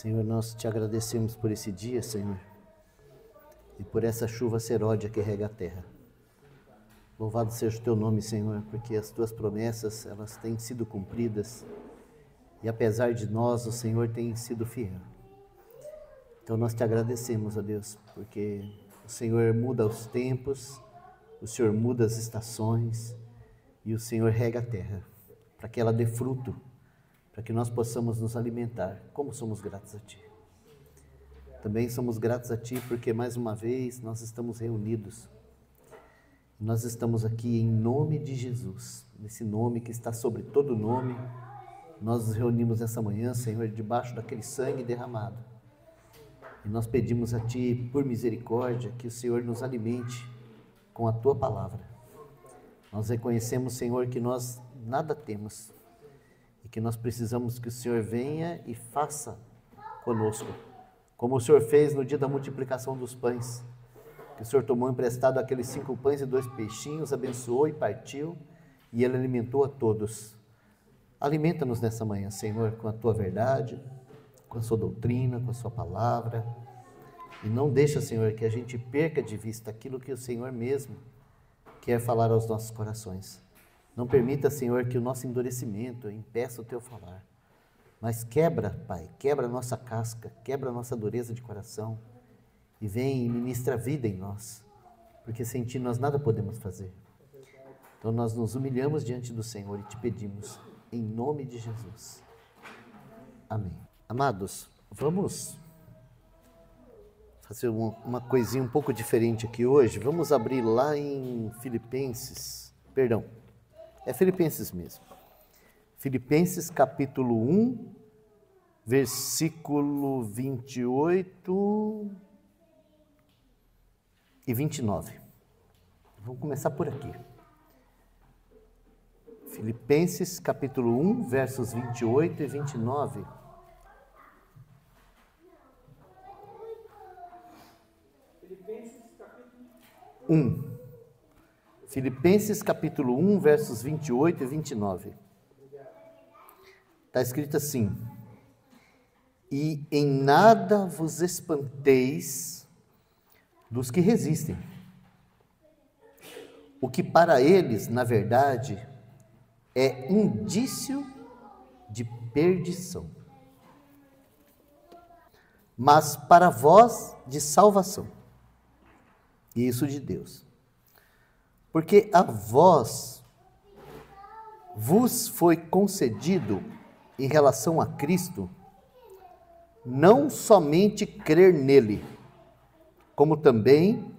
Senhor, nós te agradecemos por esse dia, Senhor, e por essa chuva seródia que rega a terra. Louvado seja o teu nome, Senhor, porque as tuas promessas, elas têm sido cumpridas, e apesar de nós, o Senhor tem sido fiel. Então nós te agradecemos, ó Deus, porque o Senhor muda os tempos, o Senhor muda as estações, e o Senhor rega a terra, para que ela dê fruto, para que nós possamos nos alimentar. Como somos gratos a Ti. Também somos gratos a Ti porque mais uma vez nós estamos reunidos. Nós estamos aqui em nome de Jesus, nesse nome que está sobre todo nome. Nós nos reunimos essa manhã, Senhor, debaixo daquele sangue derramado. E nós pedimos a Ti, por misericórdia, que o Senhor nos alimente com a Tua palavra. Nós reconhecemos, Senhor, que nós nada temos e que nós precisamos que o Senhor venha e faça conosco, como o Senhor fez no dia da multiplicação dos pães, que o Senhor tomou emprestado aqueles 5 pães e 2 peixinhos, abençoou e partiu, e Ele alimentou a todos. Alimenta-nos nessa manhã, Senhor, com a Tua verdade, com a Sua doutrina, com a Sua palavra, e não deixa, Senhor, que a gente perca de vista aquilo que o Senhor mesmo quer falar aos nossos corações. Não permita, Senhor, que o nosso endurecimento impeça o Teu falar. Mas quebra, Pai, quebra a nossa casca, quebra a nossa dureza de coração e vem e ministra vida em nós, porque sem Ti nós nada podemos fazer. Então nós nos humilhamos diante do Senhor e Te pedimos, em nome de Jesus. Amém. Amados, vamos fazer uma coisinha um pouco diferente aqui hoje. Vamos abrir lá em Filipenses mesmo. Filipenses capítulo 1, versículo 28 e 29. Vamos começar por aqui. Filipenses capítulo 1, versos 28 e 29. Filipenses capítulo 1, versos 28 e 29. Está escrito assim: e em nada vos espanteis dos que resistem, o que para eles, na verdade, é indício de perdição, mas para vós de salvação, e isso de Deus. Porque a vós vos foi concedido, em relação a Cristo, não somente crer nele, como também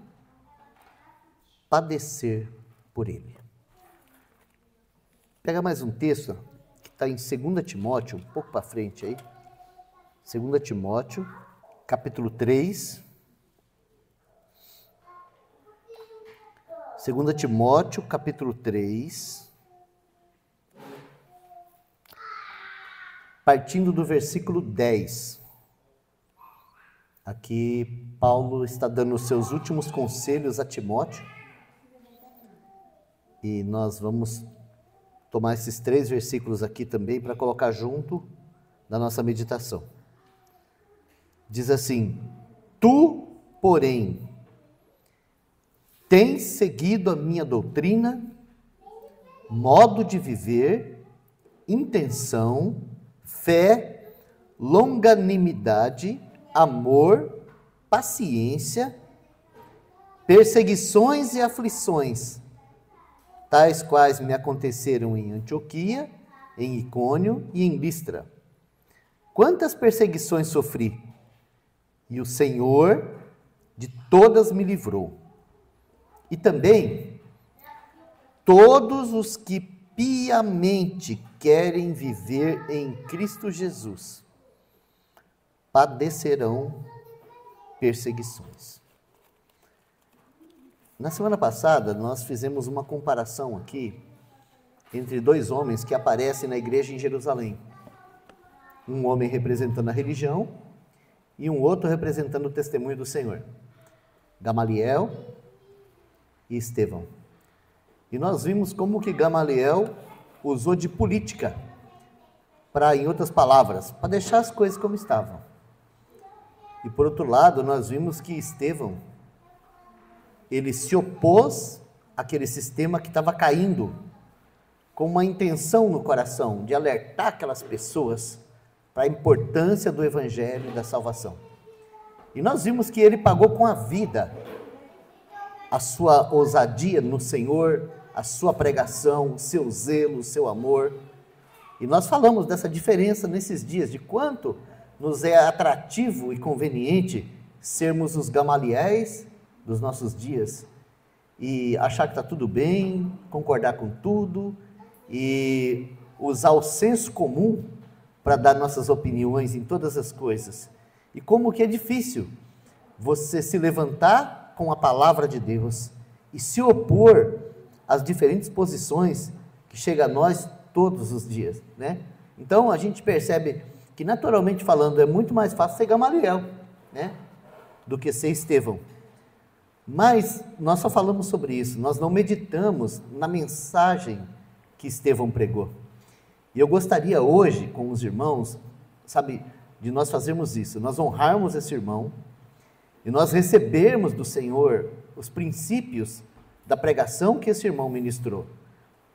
padecer por ele. Pega mais um texto que está em 2 Timóteo, um pouco para frente aí. 2 Timóteo, capítulo 3. 2 Timóteo, capítulo 3, partindo do versículo 10. Aqui Paulo está dando os seus últimos conselhos a Timóteo, e nós vamos tomar esses 3 versículos aqui também para colocar junto da nossa meditação. Diz assim: tu, porém, tens seguido a minha doutrina, modo de viver, intenção, fé, longanimidade, amor, paciência, perseguições e aflições, tais quais me aconteceram em Antioquia, em Icônio e em Listra. Quantas perseguições sofri, e o Senhor de todas me livrou. E também, todos os que piamente querem viver em Cristo Jesus padecerão perseguições. Na semana passada, nós fizemos uma comparação aqui entre 2 homens que aparecem na igreja em Jerusalém. Um homem representando a religião e um outro representando o testemunho do Senhor. Gamaliel e Estevão. E nós vimos como que Gamaliel usou de política para, em outras palavras, para deixar as coisas como estavam. E por outro lado, nós vimos que Estevão, ele se opôs àquele sistema que estava caindo, com uma intenção no coração de alertar aquelas pessoas para a importância do Evangelho e da salvação. E nós vimos que ele pagou com a vida a sua ousadia no Senhor, a sua pregação, o seu zelo, o seu amor. E nós falamos dessa diferença nesses dias, de quanto nos é atrativo e conveniente sermos os Gamaliéis dos nossos dias e achar que está tudo bem, concordar com tudo e usar o senso comum para dar nossas opiniões em todas as coisas. E como que é difícil você se levantar com a palavra de Deus e se opor às diferentes posições que chegam a nós todos os dias, né? Então a gente percebe que, naturalmente falando, é muito mais fácil ser Gamaliel, né, do que ser Estevão. Mas nós só falamos sobre isso, nós não meditamos na mensagem que Estevão pregou. E eu gostaria hoje, com os irmãos, sabe, de nós fazermos isso, nós honrarmos esse irmão e nós recebermos do Senhor os princípios da pregação que esse irmão ministrou,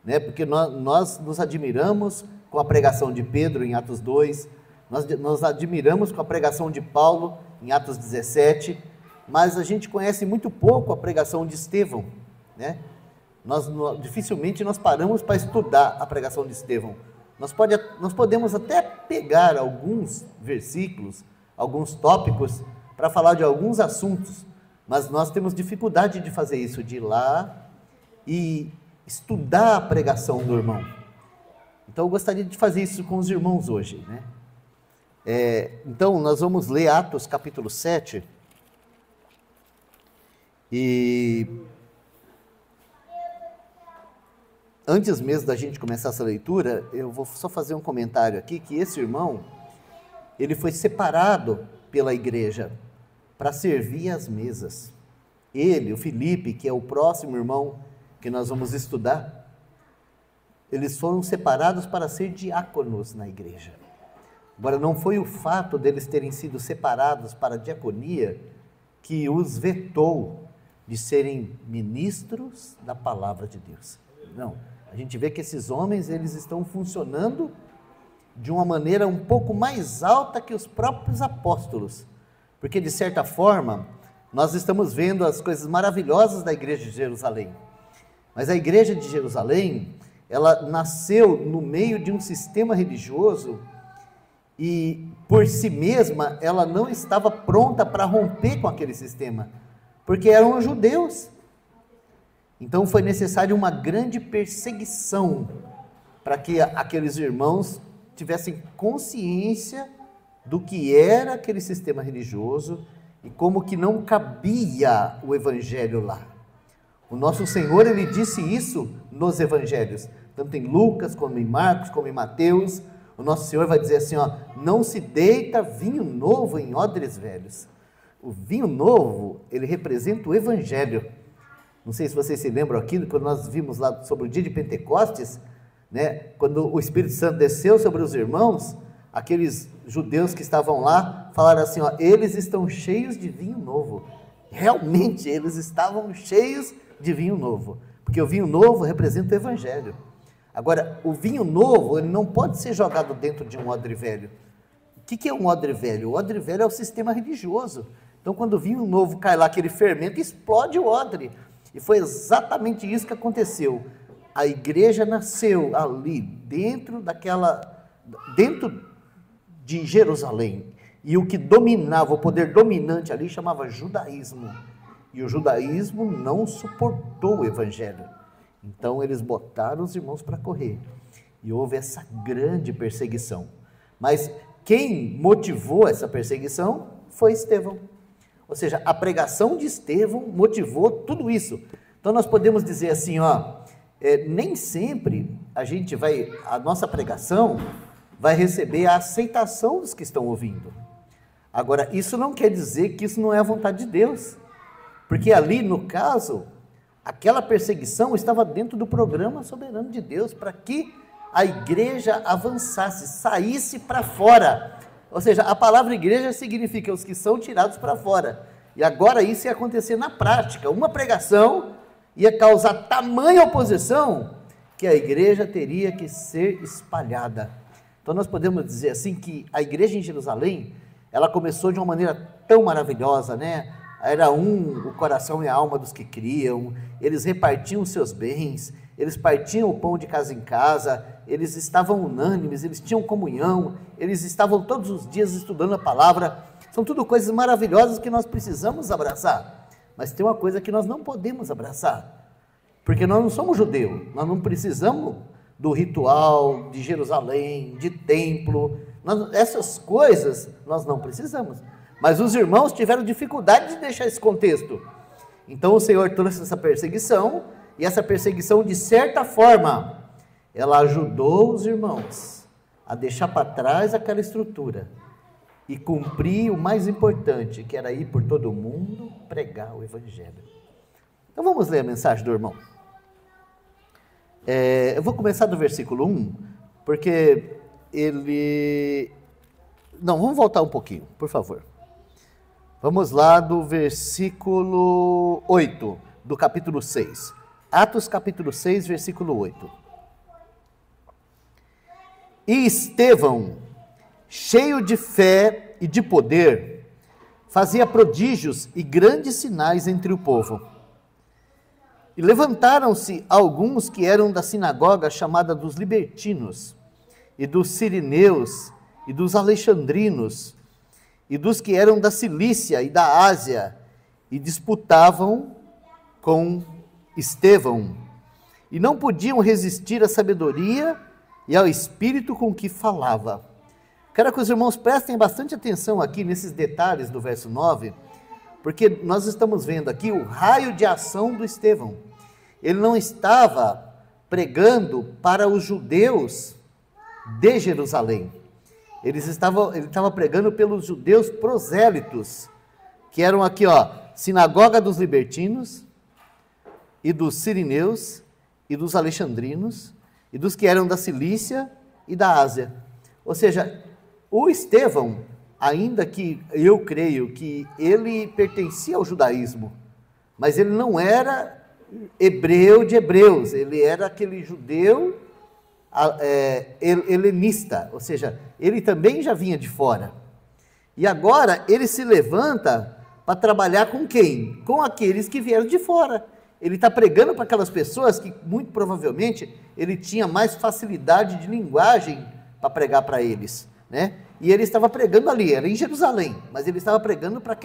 né? Porque nós nos admiramos com a pregação de Pedro em Atos 2, nós nos admiramos com a pregação de Paulo em Atos 17, mas a gente conhece muito pouco a pregação de Estevão, né? Dificilmente nós paramos para estudar a pregação de Estevão. Nós podemos até pegar alguns versículos, alguns tópicos, para falar de alguns assuntos, mas nós temos dificuldade de fazer isso, de ir lá e estudar a pregação do irmão. Então eu gostaria de fazer isso com os irmãos hoje, né? Então nós vamos ler Atos capítulo 7, e antes mesmo da gente começar essa leitura, eu vou só fazer um comentário aqui, que esse irmão, ele foi separado pela igreja para servir às mesas. Ele, o Filipe, que é o próximo irmão que nós vamos estudar, eles foram separados para ser diáconos na igreja. Agora, não foi o fato deles terem sido separados para a diaconia que os vetou de serem ministros da palavra de Deus. Não, a gente vê que esses homens, eles estão funcionando de uma maneira um pouco mais alta que os próprios apóstolos, porque de certa forma, nós estamos vendo as coisas maravilhosas da igreja de Jerusalém, mas a igreja de Jerusalém, ela nasceu no meio de um sistema religioso e por si mesma ela não estava pronta para romper com aquele sistema, porque eram judeus. Então foi necessário uma grande perseguição para que aqueles irmãos tivessem consciência do que era aquele sistema religioso e como que não cabia o evangelho lá. O nosso Senhor, ele disse isso nos evangelhos, tanto em Lucas, como em Marcos, como em Mateus. O nosso Senhor vai dizer assim, ó, não se deita vinho novo em odres velhos. O vinho novo, ele representa o evangelho. Não sei se vocês se lembram aqui, quando nós vimos lá sobre o dia de Pentecostes, né, quando o Espírito Santo desceu sobre os irmãos, aqueles judeus que estavam lá, falaram assim, ó, eles estão cheios de vinho novo. Realmente, eles estavam cheios de vinho novo, porque o vinho novo representa o evangelho. Agora, o vinho novo, ele não pode ser jogado dentro de um odre velho. O que é um odre velho? O odre velho é o sistema religioso. Então, quando o vinho novo cai lá, aquele fermento, explode o odre. E foi exatamente isso que aconteceu. A igreja nasceu ali, dentro de Jerusalém. E o que dominava, o poder dominante ali, chamava judaísmo. E o judaísmo não suportou o evangelho. Então eles botaram os irmãos para correr. E houve essa grande perseguição. Mas quem motivou essa perseguição foi Estevão. Ou seja, a pregação de Estevão motivou tudo isso. Então nós podemos dizer assim, ó, nem sempre a nossa pregação vai receber a aceitação dos que estão ouvindo. Agora, isso não quer dizer que isso não é a vontade de Deus. Porque ali, no caso, aquela perseguição estava dentro do programa soberano de Deus, para que a igreja avançasse, saísse para fora, Ou seja, a palavra igreja significa os que são tirados para fora. E agora isso ia acontecer na prática. Uma pregação ia causar tamanha oposição que a igreja teria que ser espalhada. Então nós podemos dizer assim que a igreja em Jerusalém, ela começou de uma maneira tão maravilhosa, né? Era o coração e a alma dos que criam, eles repartiam os seus bens, eles partiam o pão de casa em casa, eles estavam unânimes, eles tinham comunhão, eles estavam todos os dias estudando a palavra. São tudo coisas maravilhosas que nós precisamos abraçar, mas tem uma coisa que nós não podemos abraçar, porque nós não somos judeus, nós não precisamos do ritual de Jerusalém, de templo, essas coisas nós não precisamos. Mas os irmãos tiveram dificuldade de deixar esse contexto. Então o Senhor trouxe essa perseguição, e essa perseguição, de certa forma, ela ajudou os irmãos a deixar para trás aquela estrutura e cumprir o mais importante, que era ir por todo o mundo pregar o Evangelho. Então vamos ler a mensagem do irmão. Eu vou começar do versículo 1, porque ele... Não, vamos voltar um pouquinho, por favor. Vamos lá do versículo 8, do capítulo 6. Atos capítulo 6, versículo 8. E Estevão, cheio de fé e de poder, fazia prodígios e grandes sinais entre o povo. E levantaram-se alguns que eram da sinagoga chamada dos libertinos, e dos sirineus, e dos alexandrinos, e dos que eram da Cilícia e da Ásia, e disputavam com Estevão, e não podiam resistir à sabedoria e ao espírito com que falava. Quero que os irmãos prestem bastante atenção aqui nesses detalhes do verso 9, porque nós estamos vendo aqui o raio de ação do Estevão. Ele não estava pregando para os judeus de Jerusalém. Ele estava pregando pelos judeus prosélitos, que eram aqui, sinagoga dos libertinos, e dos sirineus, e dos alexandrinos, e dos que eram da Cilícia e da Ásia. Ou seja, o Estevão, ainda que eu creio que ele pertencia ao judaísmo, mas ele não era hebreu de hebreus, ele era aquele judeu helenista, ou seja, ele também já vinha de fora. E agora ele se levanta para trabalhar com quem? Com aqueles que vieram de fora. Ele está pregando para aquelas pessoas que, muito provavelmente, ele tinha mais facilidade de linguagem para pregar para eles, né? E ele estava pregando ali, era em Jerusalém, mas ele estava pregando para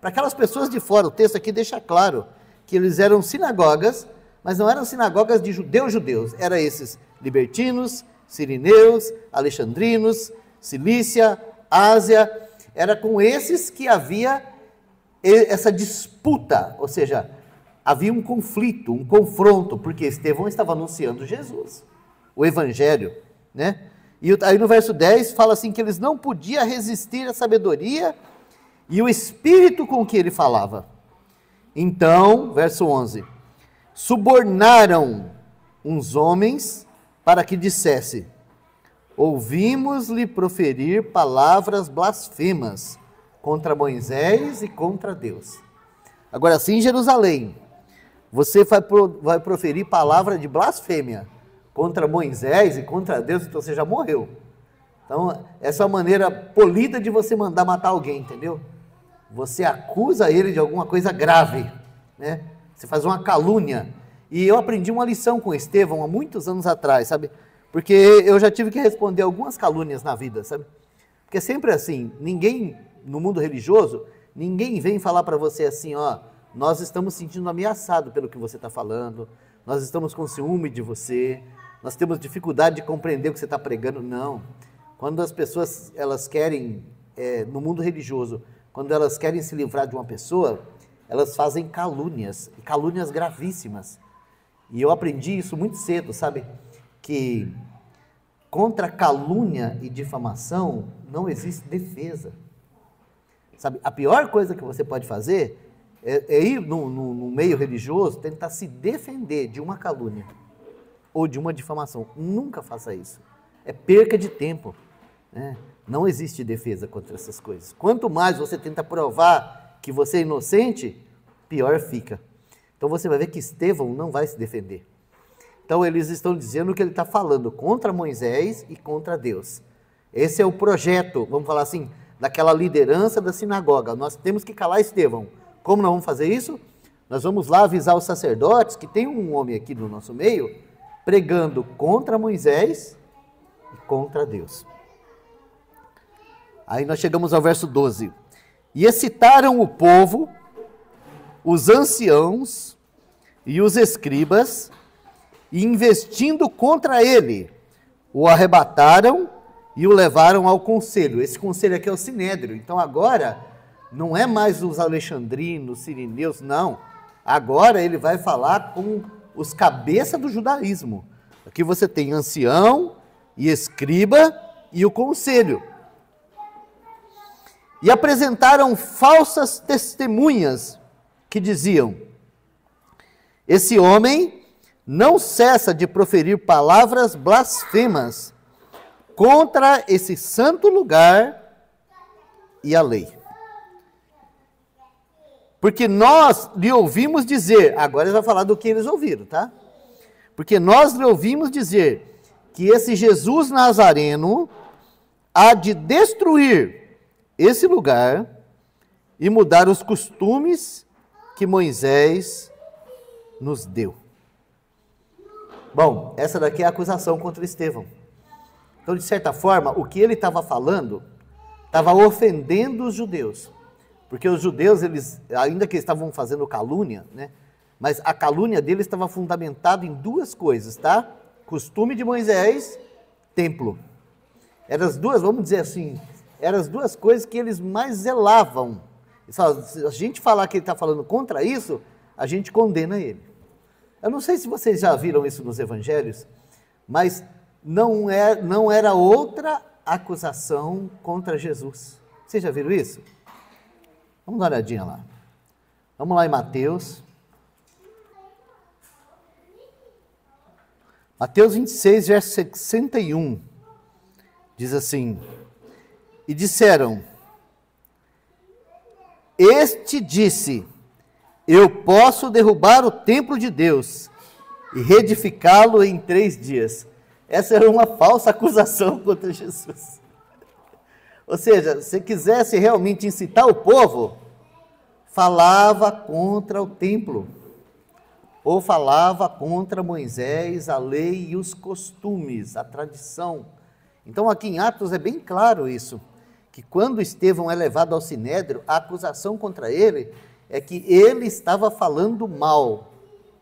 aquelas pessoas de fora. O texto aqui deixa claro que eles eram sinagogas, mas não eram sinagogas de judeus, eram esses libertinos, sirineus, alexandrinos, Cilícia, Ásia. Era com esses que havia essa disputa, ou seja, havia um conflito, um confronto, porque Estevão estava anunciando Jesus, o Evangelho, né? E aí no verso 10 fala assim que eles não podiam resistir à sabedoria e o espírito com que ele falava. Então, verso 11, subornaram uns homens para que dissesse: ouvimos-lhe proferir palavras blasfemas contra Moisés e contra Deus. Agora, se em Jerusalém você vai proferir palavra de blasfêmia contra Moisés e contra Deus, então você já morreu. Então, essa é uma maneira polida de você mandar matar alguém, entendeu? Você acusa ele de alguma coisa grave, né? Você faz uma calúnia. E eu aprendi uma lição com Estevão há muitos anos atrás, sabe? Porque eu já tive que responder algumas calúnias na vida, sabe? Porque é sempre assim, ninguém, no mundo religioso, ninguém vem falar para você assim, nós estamos sentindo ameaçado pelo que você está falando, nós estamos com ciúme de você, nós temos dificuldade de compreender o que você está pregando. Não. Quando as pessoas, elas querem, no mundo religioso, quando elas querem se livrar de uma pessoa, elas fazem calúnias, calúnias gravíssimas. E eu aprendi isso muito cedo, sabe? Que contra calúnia e difamação não existe defesa. Sabe? A pior coisa que você pode fazer é ir no meio religioso tentar se defender de uma calúnia ou de uma difamação. Nunca faça isso. É perca de tempo, né? Não existe defesa contra essas coisas. Quanto mais você tenta provar que você é inocente, pior fica. Então você vai ver que Estevão não vai se defender. Então eles estão dizendo que ele está falando contra Moisés e contra Deus. Esse é o projeto, vamos falar assim, daquela liderança da sinagoga. Nós temos que calar Estevão. Como nós vamos fazer isso? Nós vamos lá avisar os sacerdotes que tem um homem aqui no nosso meio pregando contra Moisés e contra Deus. Aí nós chegamos ao verso 12. E excitaram o povo, os anciãos e os escribas, e investindo contra ele, o arrebataram e o levaram ao conselho. Esse conselho aqui é o Sinédrio. Então agora não é mais os alexandrinos, sirineus, não. Agora ele vai falar com os cabeças do judaísmo. Aqui você tem ancião e escriba e o conselho. E apresentaram falsas testemunhas que diziam: esse homem não cessa de proferir palavras blasfemas contra esse santo lugar e a lei. Porque nós lhe ouvimos dizer, agora ele vai falar do que eles ouviram, tá? Porque nós lhe ouvimos dizer que esse Jesus Nazareno há de destruir esse lugar e mudar os costumes que Moisés nos deu. Bom, essa daqui é a acusação contra Estevão. Então, de certa forma, o que ele estava falando estava ofendendo os judeus. Porque os judeus, eles, ainda que eles estavam fazendo calúnia, né? Mas a calúnia deles estava fundamentada em duas coisas, tá? Costume de Moisés, templo. Eram as duas, vamos dizer assim, eram as duas coisas que eles mais zelavam. Se a gente falar que ele está falando contra isso, a gente condena ele. Eu não sei se vocês já viram isso nos evangelhos, mas não era outra acusação contra Jesus. Vocês já viram isso? Vamos dar uma olhadinha lá. Vamos lá em Mateus. Mateus 26, verso 61. Diz assim: e disseram, este disse, eu posso derrubar o templo de Deus e reedificá-lo em 3 dias. Essa era uma falsa acusação contra Jesus. Ou seja, se quisesse realmente incitar o povo, falava contra o templo, ou falava contra Moisés, a lei e os costumes, a tradição. Então aqui em Atos é bem claro isso, que quando Estevão é levado ao Sinédrio, a acusação contra ele é que ele estava falando mal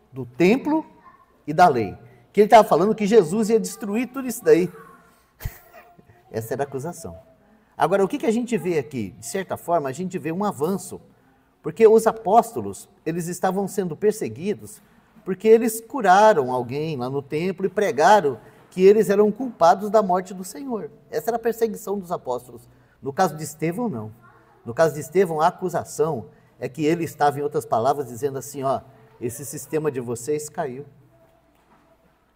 do templo e da lei. Que ele estava falando que Jesus ia destruir tudo isso daí. Essa era a acusação. Agora, o que a gente vê aqui? De certa forma, a gente vê um avanço, porque os apóstolos, eles estavam sendo perseguidos, porque eles curaram alguém lá no templo e pregaram que eles eram culpados da morte do Senhor. Essa era a perseguição dos apóstolos. No caso de Estevão, não. No caso de Estevão, a acusação é que ele estava, em outras palavras, dizendo assim, ó, esse sistema de vocês caiu.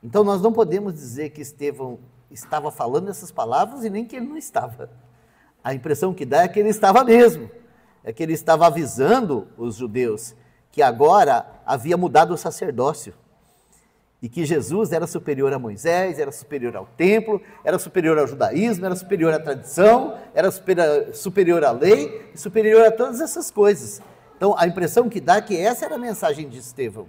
Então, nós não podemos dizer que Estevão estava falando essas palavras e nem que ele não estava. A impressão que dá é que ele estava mesmo. É que ele estava avisando os judeus que agora havia mudado o sacerdócio. E que Jesus era superior a Moisés, era superior ao templo, era superior ao judaísmo, era superior à tradição, era superior à lei, e superior a todas essas coisas. Então, a impressão que dá é que essa era a mensagem de Estevão.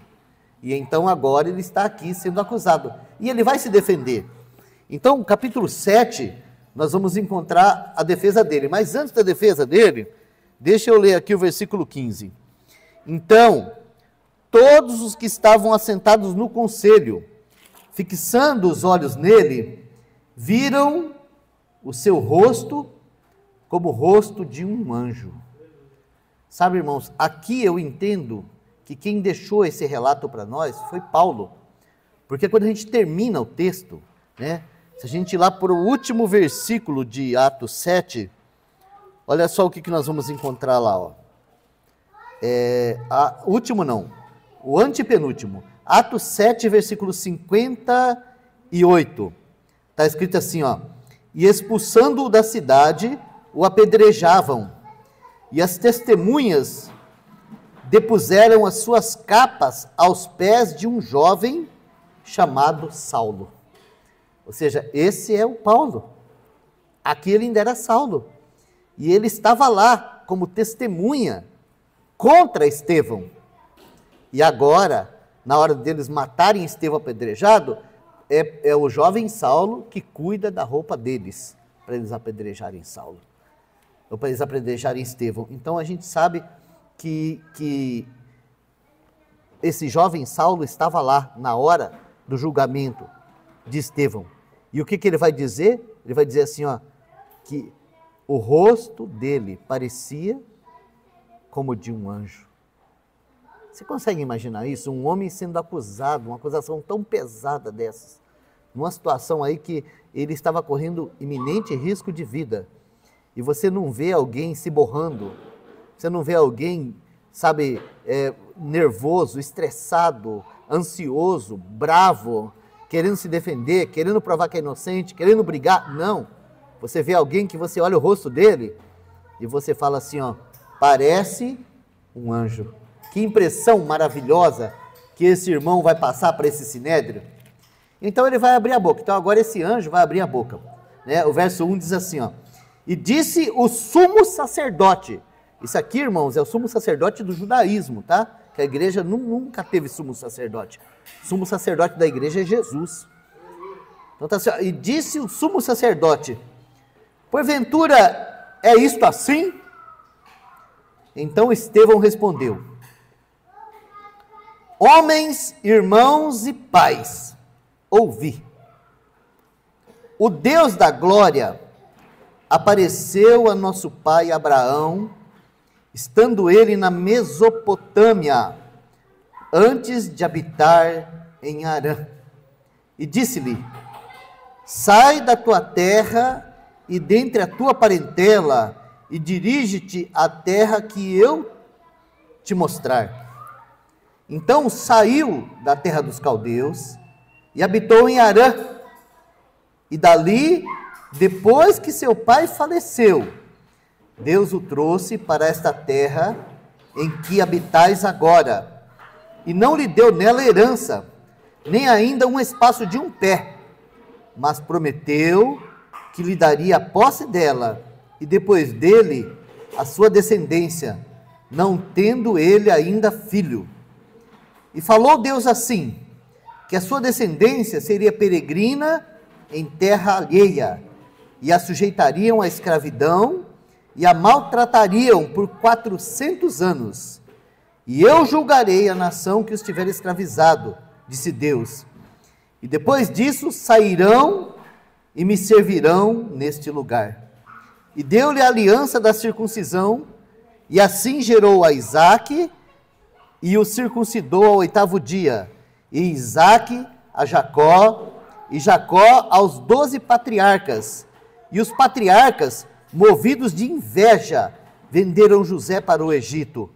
E então agora ele está aqui sendo acusado. E ele vai se defender. Então, capítulo 7, nós vamos encontrar a defesa dele. Mas antes da defesa dele, deixa eu ler aqui o versículo 15. Então, todos os que estavam assentados no conselho, fixando os olhos nele, viram o seu rosto como o rosto de um anjo. Sabe, irmãos, aqui eu entendo que quem deixou esse relato para nós foi Paulo. Porque quando a gente termina o texto, né, se a gente ir lá para o último versículo de Atos 7, olha só o que nós vamos encontrar lá. Ó. Último não, o antepenúltimo. Atos 7, versículo 58. Está escrito assim, ó. e expulsando-o da cidade, o apedrejavam. E as testemunhas depuseram as suas capas aos pés de um jovem chamado Saulo. Ou seja, esse é o Paulo. Aqui ele ainda era Saulo. E ele estava lá como testemunha contra Estevão. E agora, na hora deles matarem Estevão apedrejado, é o jovem Saulo que cuida da roupa deles, para eles apedrejarem Saulo, ou para eles apedrejarem Estevão. Então a gente sabe que esse jovem Saulo estava lá na hora do julgamento de Estevão. E o que ele vai dizer? Ele vai dizer assim, ó, que o rosto dele parecia como de um anjo. Você consegue imaginar isso? Um homem sendo acusado, uma acusação tão pesada dessas, numa situação aí que ele estava correndo iminente risco de vida, e você não vê alguém se borrando, você não vê alguém, sabe, nervoso, estressado, ansioso, bravo, querendo se defender, querendo provar que é inocente, querendo brigar. Não. Você vê alguém que você olha o rosto dele e você fala assim, ó, parece um anjo. Que impressão maravilhosa que esse irmão vai passar para esse sinédrio. Então ele vai abrir a boca. Então agora esse anjo vai abrir a boca. Né? O verso 1 diz assim, ó, e disse o sumo sacerdote. Isso aqui, irmãos, é o sumo sacerdote do judaísmo, tá? Que a igreja nunca teve sumo sacerdote. O sumo sacerdote da igreja é Jesus. Então tá assim, ó, e disse o sumo sacerdote, porventura é isto assim? Então Estevão respondeu, homens, irmãos e pais, ouvi. O Deus da glória apareceu a nosso pai Abraão, estando ele na Mesopotâmia, antes de habitar em Harã. E disse-lhe, sai da tua terra e dentre a tua parentela, e dirige-te à terra que eu te mostrar. Então saiu da terra dos caldeus e habitou em Harã. E dali, depois que seu pai faleceu, Deus o trouxe para esta terra em que habitais agora, e não lhe deu nela herança, nem ainda um espaço de um pé, mas prometeu que lhe daria a posse dela, e depois dele a sua descendência, não tendo ele ainda filho. E falou Deus assim, que a sua descendência seria peregrina em terra alheia, e a sujeitariam à escravidão, e a maltratariam por 400 anos. E eu julgarei a nação que os tiver escravizado, disse Deus. E depois disso sairão e me servirão neste lugar. E deu-lhe a aliança da circuncisão, e assim gerou a Isaque, e o circuncidou ao 8º dia, e Isaque a Jacó, e Jacó aos 12 patriarcas. E os patriarcas, movidos de inveja, venderam José para o Egito.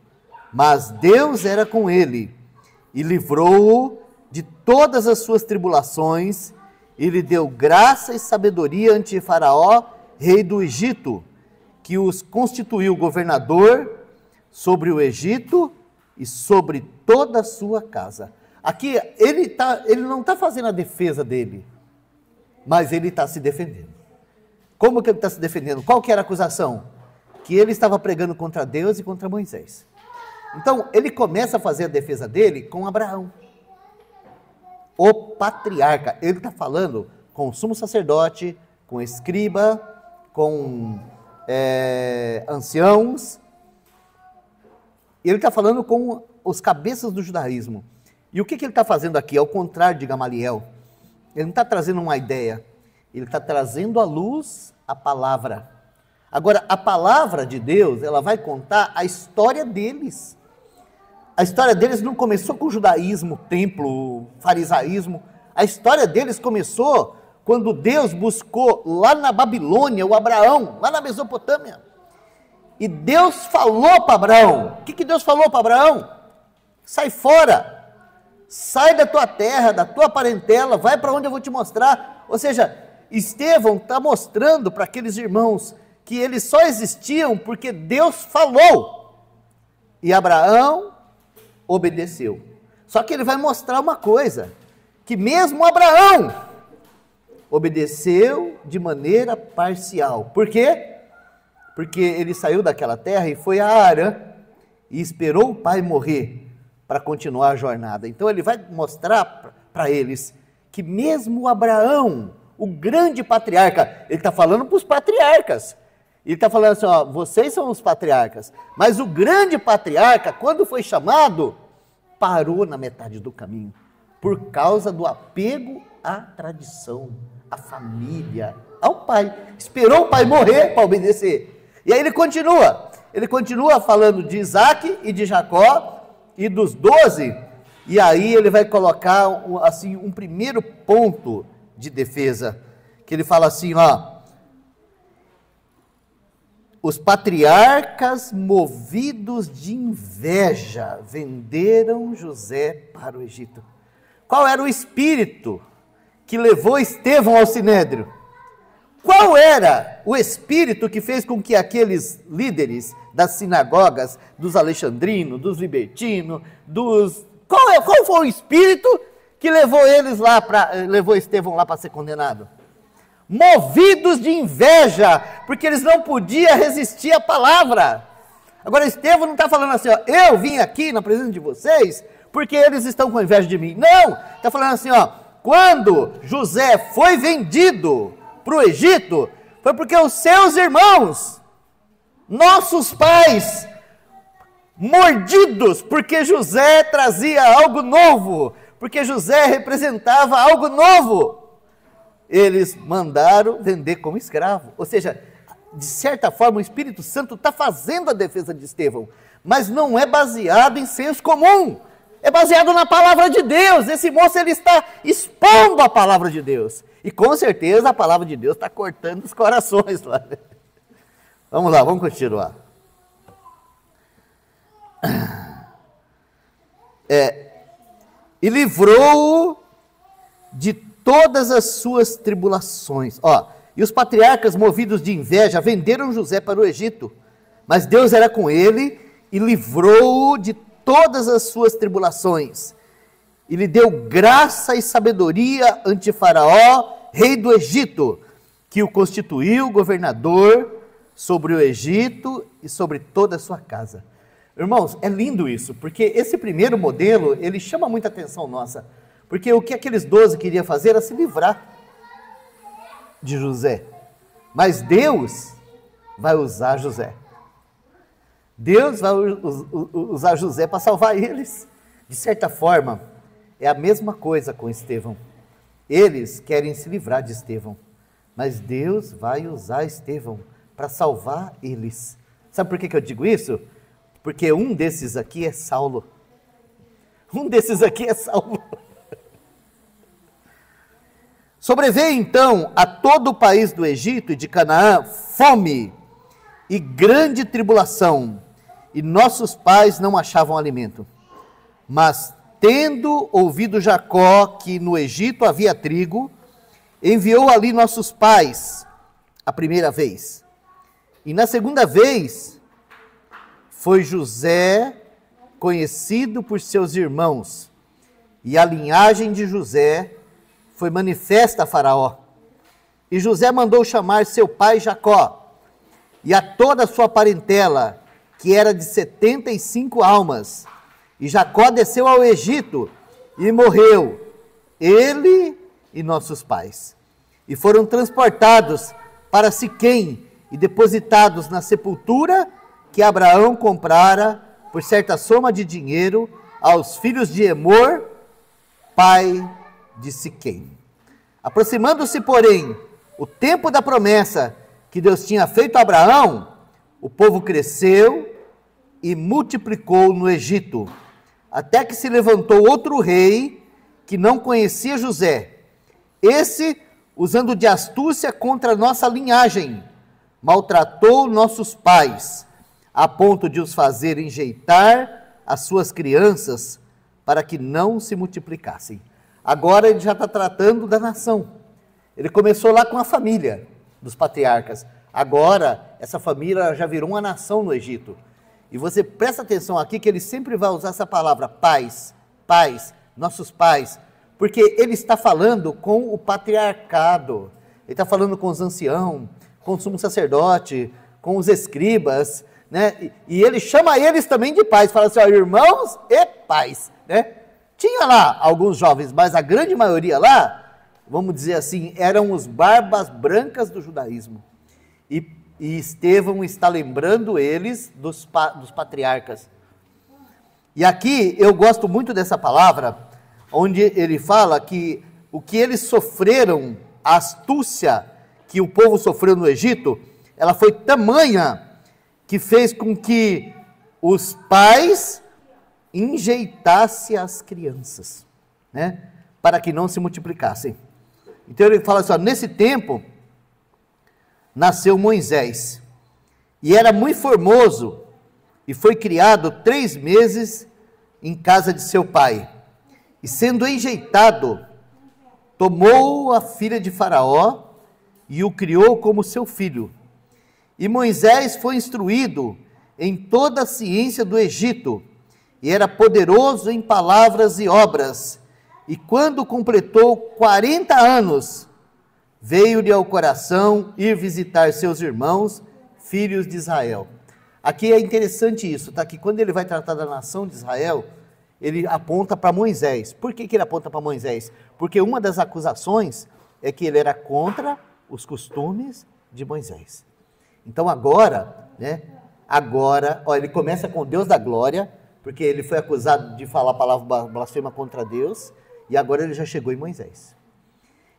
Mas Deus era com ele, e livrou-o de todas as suas tribulações, e lhe deu graça e sabedoria ante Faraó, rei do Egito, que os constituiu governador sobre o Egito e sobre toda a sua casa. Aqui ele não está fazendo a defesa dele, mas ele está se defendendo. Como que ele está se defendendo? Qual que era a acusação? Que ele estava pregando contra Deus e contra Moisés. Então ele começa a fazer a defesa dele com Abraão, o patriarca. Ele está falando com o sumo sacerdote, com o escriba, com anciãos. Ele está falando com os cabeças do judaísmo. E o que ele está fazendo aqui? Ao contrário de Gamaliel, ele não está trazendo uma ideia, ele está trazendo à luz a palavra. Agora, a palavra de Deus, ela vai contar a história deles. A história deles não começou com o judaísmo, templo, farisaísmo. A história deles começou quando Deus buscou lá na Babilônia o Abraão, lá na Mesopotâmia. E Deus falou para Abraão. O que Deus falou para Abraão? Sai fora. Sai da tua terra, da tua parentela, vai para onde eu vou te mostrar. Ou seja, Estevão está mostrando para aqueles irmãos que eles só existiam porque Deus falou. E Abraão obedeceu. Só que ele vai mostrar uma coisa, que mesmo Abraão obedeceu de maneira parcial. Por quê? Porque ele saiu daquela terra e foi a Harã e esperou o pai morrer para continuar a jornada. Então ele vai mostrar para eles que mesmo Abraão, o grande patriarca, ele está falando para os patriarcas, ele está falando assim, ó, vocês são os patriarcas, mas o grande patriarca, quando foi chamado, parou na metade do caminho, por causa do apego à tradição, à família, ao pai. Esperou o pai morrer para obedecer. E aí ele continua falando de Isaac e de Jacó e dos 12, e aí ele vai colocar assim, um primeiro ponto de defesa, que ele fala assim, ó, os patriarcas movidos de inveja venderam José para o Egito. Qual era o espírito que levou Estevão ao Sinédrio? Qual era o espírito que fez com que aqueles líderes das sinagogas, dos alexandrinos, dos libertinos, qual foi o espírito que levou levou Estevão lá para ser condenado? Movidos de inveja, porque eles não podiam resistir à palavra. Agora Estevão não está falando assim, ó, eu vim aqui na presença de vocês porque eles estão com inveja de mim. Não, está falando assim, ó, quando José foi vendido para o Egito, foi porque os seus irmãos, nossos pais, mordidos, porque José trazia algo novo, porque José representava algo novo, eles mandaram vender como escravo. Ou seja, de certa forma o Espírito Santo está fazendo a defesa de Estevão, mas não é baseado em senso comum, é baseado na palavra de Deus. Esse moço, ele está expondo a palavra de Deus, e com certeza a palavra de Deus está cortando os corações lá. Vamos lá, vamos continuar. E livrou-o de todas as suas tribulações. E os patriarcas, movidos de inveja, venderam José para o Egito, mas Deus era com ele e livrou-o de todas as suas tribulações. E lhe deu graça e sabedoria ante Faraó, rei do Egito, que o constituiu governador sobre o Egito e sobre toda a sua casa. Irmãos, é lindo isso, porque esse primeiro modelo, ele chama muita atenção nossa, porque o que aqueles 12 queriam fazer era se livrar de José, mas Deus vai usar José. Deus vai usar José para salvar eles. De certa forma, é a mesma coisa com Estevão. Eles querem se livrar de Estevão, mas Deus vai usar Estevão para salvar eles. Sabe por que eu digo isso? Porque um desses aqui é Saulo. Sobreveio então a todo o país do Egito e de Canaã fome e grande tribulação, e nossos pais não achavam alimento. Mas, tendo ouvido Jacó que no Egito havia trigo, enviou ali nossos pais a primeira vez. E na segunda vez, foi José conhecido por seus irmãos, e a linhagem de José foi manifesta a Faraó. E José mandou chamar seu pai Jacó, e a toda a sua parentela, que era de 75 almas. E Jacó desceu ao Egito, e morreu, ele e nossos pais. E foram transportados para Siquém, e depositados na sepultura que Abraão comprara por certa soma de dinheiro aos filhos de Emor, pai de Siquém. Aproximando-se, porém, o tempo da promessa que Deus tinha feito a Abraão, o povo cresceu e multiplicou no Egito, até que se levantou outro rei que não conhecia José. Esse, usando de astúcia contra nossa linhagem, maltratou nossos pais, a ponto de os fazer enjeitar as suas crianças para que não se multiplicassem. Agora ele já está tratando da nação. Ele começou lá com a família dos patriarcas. Agora, essa família já virou uma nação no Egito. E você presta atenção aqui que ele sempre vai usar essa palavra, pais, pais, nossos pais, porque ele está falando com o patriarcado. Ele está falando com os anciãos, com o sumo sacerdote, com os escribas, né? E ele chama eles também de pais, fala assim, ó, irmãos e pais, né? Tinha lá alguns jovens, mas a grande maioria lá, vamos dizer assim, eram os barbas brancas do judaísmo. E Estevão está lembrando eles dos patriarcas. E aqui eu gosto muito dessa palavra, onde ele fala que o que eles sofreram, a astúcia que o povo sofreu no Egito, ela foi tamanha que fez com que os pais enjeitassem as crianças, né, para que não se multiplicassem. Então ele fala assim, ó, nesse tempo nasceu Moisés, e era muito formoso, e foi criado 3 meses em casa de seu pai, e sendo enjeitado, tomou a filha de Faraó, e o criou como seu filho. E Moisés foi instruído em toda a ciência do Egito, e era poderoso em palavras e obras, e quando completou 40 anos, veio-lhe ao coração ir visitar seus irmãos, filhos de Israel. Aqui é interessante isso, tá? Que quando ele vai tratar da nação de Israel, ele aponta para Moisés. Por que ele aponta para Moisés? Porque uma das acusações é que ele era contra os costumes de Moisés. Então agora, né? Agora, ó, ele começa com Deus da glória, porque ele foi acusado de falar a palavra blasfema contra Deus, e agora ele já chegou em Moisés.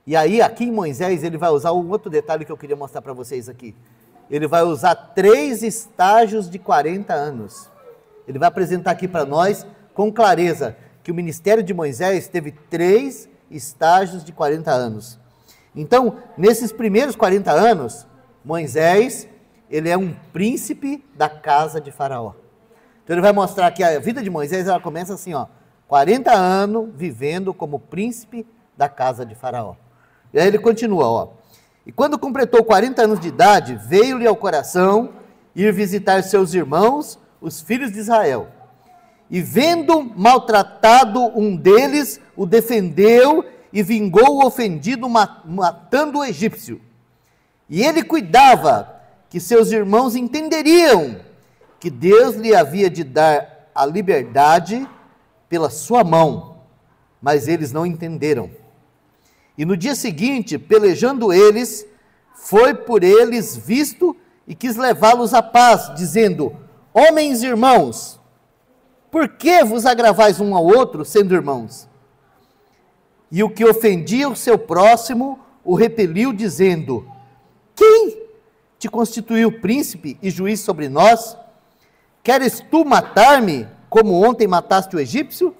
E aí, aqui em Moisés, ele vai usar um outro detalhe que eu queria mostrar para vocês aqui. Ele vai usar 3 estágios de 40 anos. Ele vai apresentar aqui para nós, com clareza, que o ministério de Moisés teve 3 estágios de 40 anos. Então, nesses primeiros 40 anos, Moisés, ele é um príncipe da casa de Faraó. Então, ele vai mostrar que a vida de Moisés, ela começa assim, ó, 40 anos vivendo como príncipe da casa de Faraó. E aí ele continua, ó. E quando completou 40 anos de idade, veio-lhe ao coração ir visitar seus irmãos, os filhos de Israel. E vendo maltratado um deles, o defendeu e vingou o ofendido, matando o egípcio. E ele cuidava que seus irmãos entenderiam que Deus lhe havia de dar a liberdade pela sua mão, mas eles não entenderam. E no dia seguinte, pelejando eles, foi por eles visto e quis levá-los à paz, dizendo, homens irmãos, por que vos agravais um ao outro, sendo irmãos? E o que ofendia o seu próximo, o repeliu, dizendo, quem te constituiu príncipe e juiz sobre nós? Queres tu matar-me, como ontem mataste o egípcio?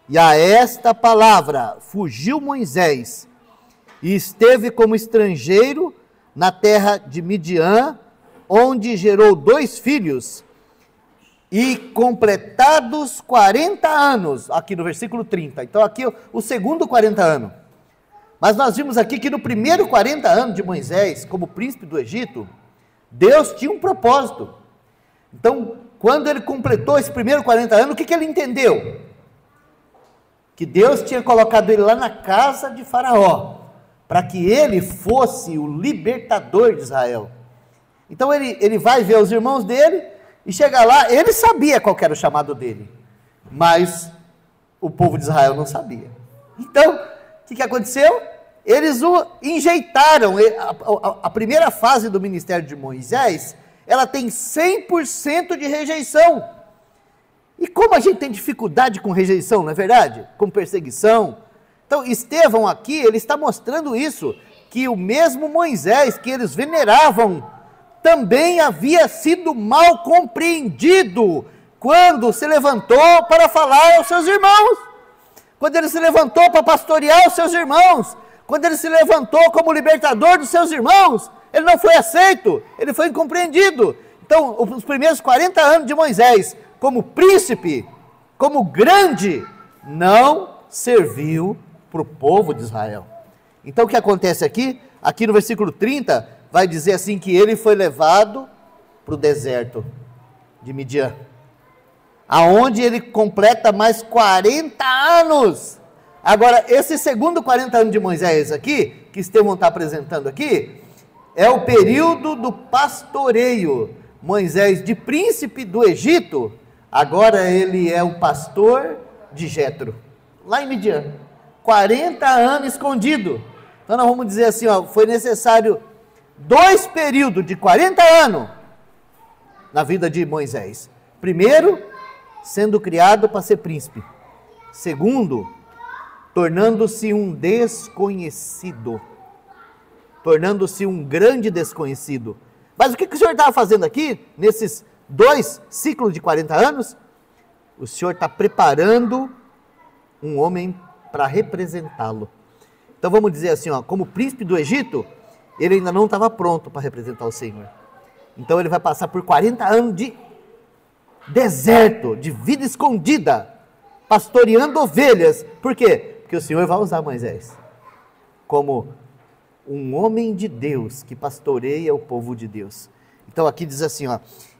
E a esta palavra fugiu Moisés, e esteve como estrangeiro na terra de Midian, onde gerou 2 filhos, e completados 40 anos, aqui no versículo 30, então aqui o segundo 40 ano, mas nós vimos aqui que no primeiro 40 anos de Moisés, como príncipe do Egito, Deus tinha um propósito. Então, quando ele completou esse primeiro 40 anos, o que ele entendeu? Que Deus tinha colocado ele lá na casa de Faraó, para que ele fosse o libertador de Israel. Então ele vai ver os irmãos dele, e chega lá, ele sabia qual era o chamado dele, mas o povo de Israel não sabia. Então, o que aconteceu? Eles o enjeitaram. A primeira fase do ministério de Moisés, ela tem 100% de rejeição. E como a gente tem dificuldade com rejeição, não é verdade? Com perseguição. Então, Estevão aqui, ele está mostrando isso, que o mesmo Moisés que eles veneravam, também havia sido mal compreendido, quando se levantou para falar aos seus irmãos, quando ele se levantou para pastorear os seus irmãos, quando ele se levantou como libertador dos seus irmãos, ele não foi aceito, ele foi incompreendido. Então, os primeiros 40 anos de Moisés, como príncipe, como grande, não serviu para o povo de Israel. Então o que acontece aqui? Aqui no versículo 30, vai dizer assim que ele foi levado para o deserto de Midian, aonde ele completa mais 40 anos. Agora, esse segundo 40 anos de Moisés aqui, que Estevão está apresentando aqui, é o período do pastoreio. Moisés, de príncipe do Egito, agora ele é o pastor de Jetro, lá em Midian, 40 anos escondido. Então nós vamos dizer assim, foi necessário 2 períodos de 40 anos na vida de Moisés. Primeiro, sendo criado para ser príncipe. Segundo, tornando-se um desconhecido, tornando-se um grande desconhecido. Mas o que o Senhor estava fazendo aqui, nesses 2 ciclos de 40 anos? O Senhor está preparando um homem para representá-lo. Então vamos dizer assim, como príncipe do Egito, ele ainda não estava pronto para representar o Senhor. Então ele vai passar por 40 anos de deserto, de vida escondida, pastoreando ovelhas. Por quê? Porque o Senhor vai usar Moisés como um homem de Deus que pastoreia o povo de Deus. Então aqui diz assim,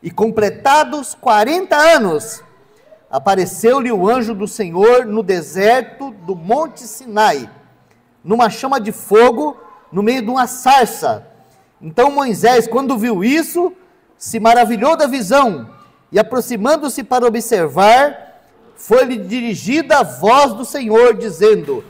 e completados 40 anos, apareceu-lhe o anjo do Senhor no deserto do Monte Sinai, numa chama de fogo, no meio de uma sarça. Então Moisés, quando viu isso, se maravilhou da visão, e aproximando-se para observar, foi-lhe dirigida a voz do Senhor, dizendo: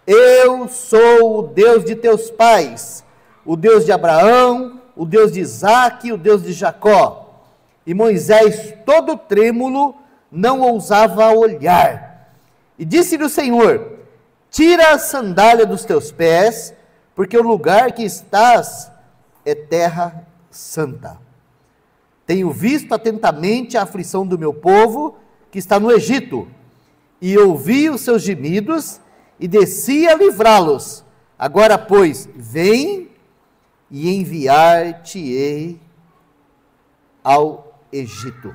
eu sou o Deus de teus pais, o Deus de Abraão, o Deus de Isaque, o Deus de Jacó. E Moisés, todo trêmulo, não ousava olhar. E disse-lhe o Senhor: tira a sandália dos teus pés, porque o lugar que estás é terra santa. Tenho visto atentamente a aflição do meu povo, que está no Egito, e ouvi os seus gemidos, e desci a livrá-los. Agora, pois, vem e enviar-te-ei ao Egito.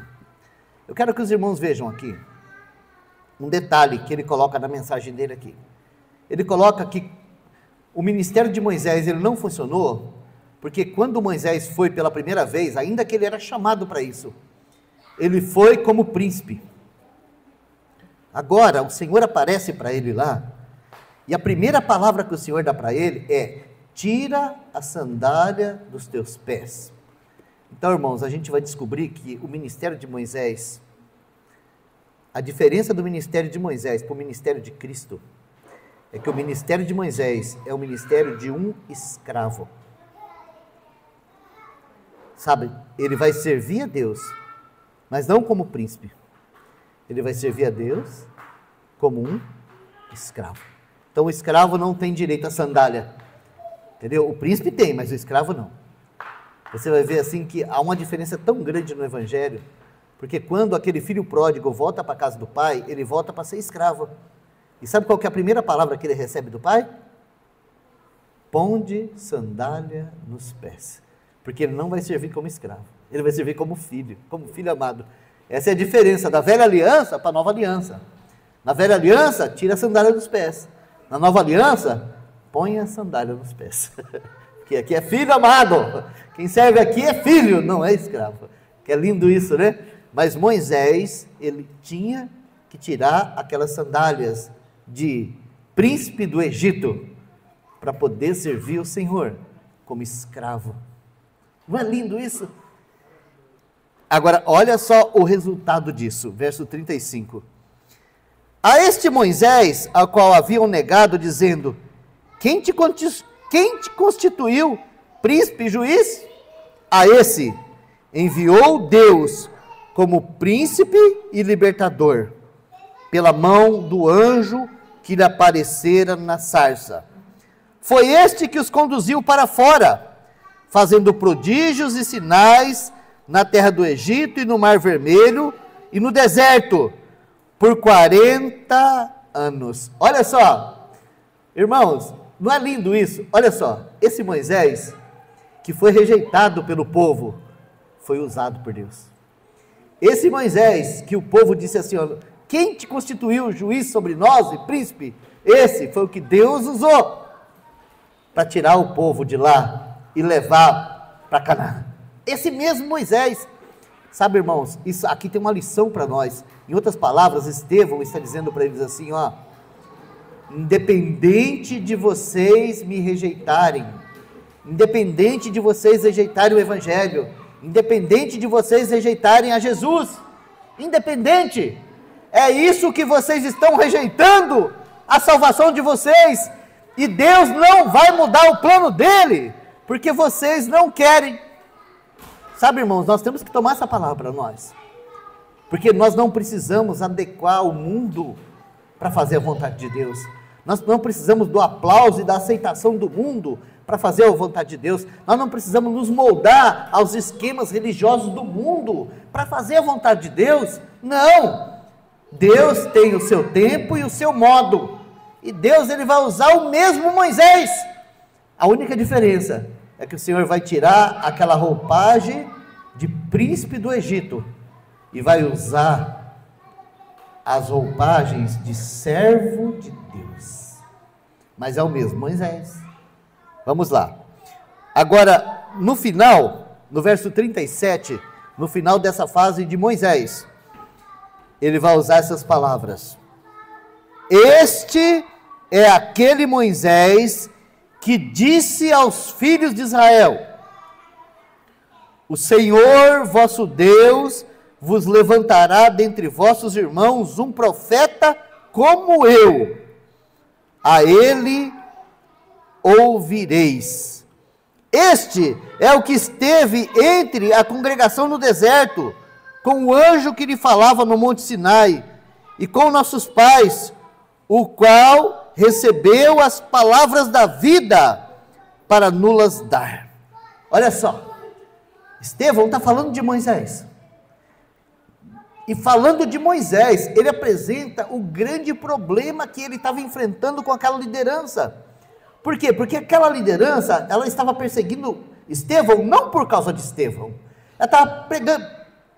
Eu quero que os irmãos vejam aqui um detalhe que ele coloca na mensagem dele aqui. Ele coloca que o ministério de Moisés ele não funcionou, porque quando Moisés foi pela primeira vez, ainda que ele era chamado para isso, ele foi como príncipe. Agora, o Senhor aparece para ele lá, e a primeira palavra que o Senhor dá para ele é: tira a sandália dos teus pés. Então, irmãos, a gente vai descobrir que o ministério de Moisés, a diferença do ministério de Moisés para o ministério de Cristo, é que o ministério de Moisés é o ministério de um escravo. Sabe, ele vai servir a Deus, mas não como príncipe. Ele vai servir a Deus como um escravo. Então o escravo não tem direito à sandália, entendeu? O príncipe tem, mas o escravo não. Você vai ver assim que há uma diferença tão grande no Evangelho, porque quando aquele filho pródigo volta para a casa do pai, ele volta para ser escravo. E sabe qual que é a primeira palavra que ele recebe do pai? Ponde sandália nos pés. Porque ele não vai servir como escravo, ele vai servir como filho amado. Essa é a diferença da velha aliança para a nova aliança. Na velha aliança, tira a sandália dos pés. Na nova aliança, põe a sandália nos pés. Porque aqui é filho amado. Quem serve aqui é filho, não é escravo. Que é lindo isso, né? Mas Moisés, ele tinha que tirar aquelas sandálias de príncipe do Egito para poder servir o Senhor como escravo. Não é lindo isso? Agora, olha só o resultado disso, verso 35. A este Moisés, ao qual haviam negado, dizendo: quem te constituiu príncipe e juiz? A esse enviou Deus como príncipe e libertador, pela mão do anjo que lhe aparecera na sarça. Foi este que os conduziu para fora, fazendo prodígios e sinais na terra do Egito e no Mar Vermelho e no deserto, por 40 anos. Olha só, irmãos, não é lindo isso? Olha só, esse Moisés, que foi rejeitado pelo povo, foi usado por Deus. Esse Moisés, que o povo disse assim: quem te constituiu juiz sobre nós e príncipe? Esse foi o que Deus usou. para tirar o povo de lá e levar para Canaã. Esse mesmo Moisés. Sabe, irmãos, isso aqui tem uma lição para nós. Em outras palavras, Estevão está dizendo para eles assim, ó: independente de vocês me rejeitarem, independente de vocês rejeitarem o Evangelho, independente de vocês rejeitarem a Jesus, independente, é isso que vocês estão rejeitando, a salvação de vocês, e Deus não vai mudar o plano dele, porque vocês não querem. Sabe, irmãos, nós temos que tomar essa palavra para nós, porque nós não precisamos adequar o mundo para fazer a vontade de Deus. Nós não precisamos do aplauso e da aceitação do mundo para fazer a vontade de Deus. Nós não precisamos nos moldar aos esquemas religiosos do mundo para fazer a vontade de Deus. Não! Deus tem o seu tempo e o seu modo. E Deus, ele vai usar o mesmo Moisés. A única diferença é que o Senhor vai tirar aquela roupagem de príncipe do Egito e vai usar as roupagens de servo de Deus. Mas é o mesmo Moisés. Vamos lá. Agora, no final, no verso 37, no final dessa fase de Moisés, ele vai usar essas palavras: este é aquele Moisés que disse aos filhos de Israel: o Senhor vosso Deus vos levantará dentre vossos irmãos um profeta como eu, a ele ouvireis. Este é o que esteve entre a congregação no deserto, com o anjo que lhe falava no monte Sinai, e com nossos pais, o qual recebeu as palavras da vida para nulas dar. Olha só, Estevão está falando de Moisés. E falando de Moisés, ele apresenta o grande problema que ele estava enfrentando com aquela liderança. Por quê? Porque aquela liderança, ela estava perseguindo Estevão não por causa de Estevão. Ela estava